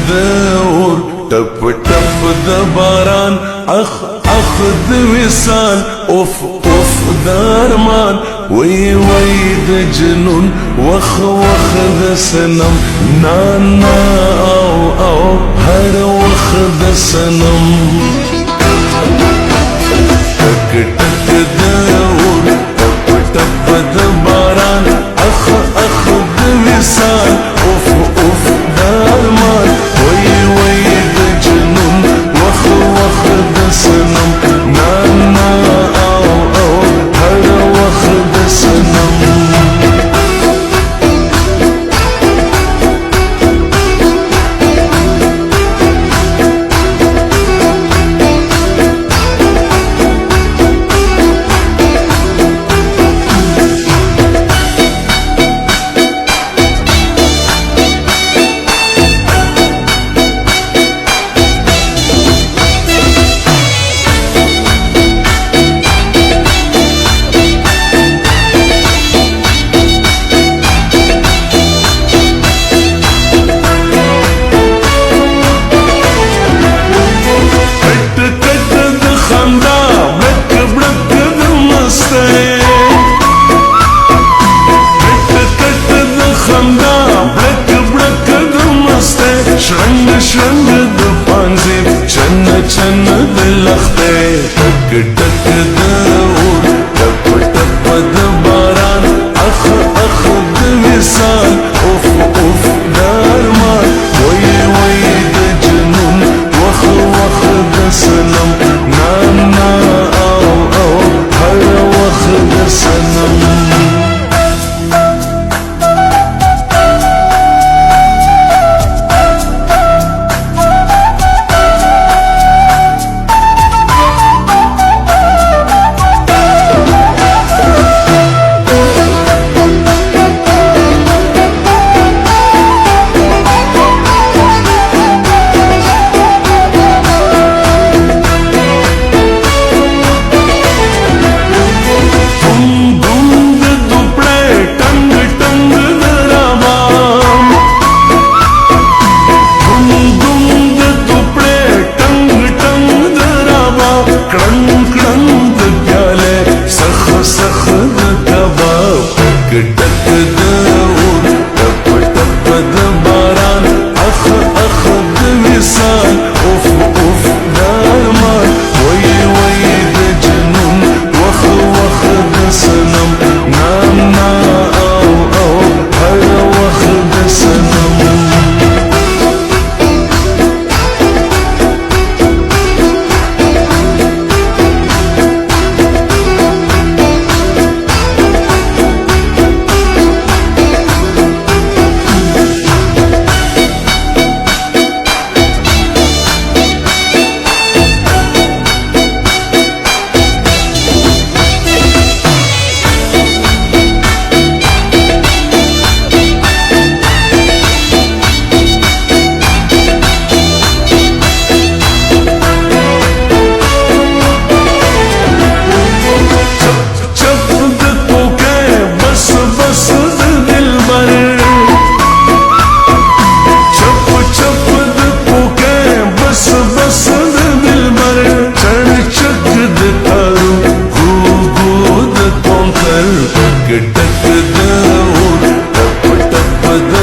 دور ټپ ټپ د باران اخ اخ د وصال اوف اوف د ارمان وی وی د جنون وخ وخ د سنم نا نا او او هر وخ د سنم ټک ټک د اور ټپ ټپ د باران اخ اخ د وصال اوف اوف د ارمان وی وی د جنون وخ وخ د سنم نا نا او او هر وخ د سنم شرنگ شرنگ د پانزی چن چن د لخته ټک ټک د اور ټپ ټپ د باران اخ اخ د وصال اوف اوف د ارمان وی وی د جنون وخ وخ د سنم نا نا او او هر وخ د سنم ټک د اور ټپ ټپ د باران اخ اخ د وصال اوف اوف د ارمان وی وی د جنون وخ وخ د سنم نا نا او او هر وخ د سنم ټک د اور ټپ ټپ د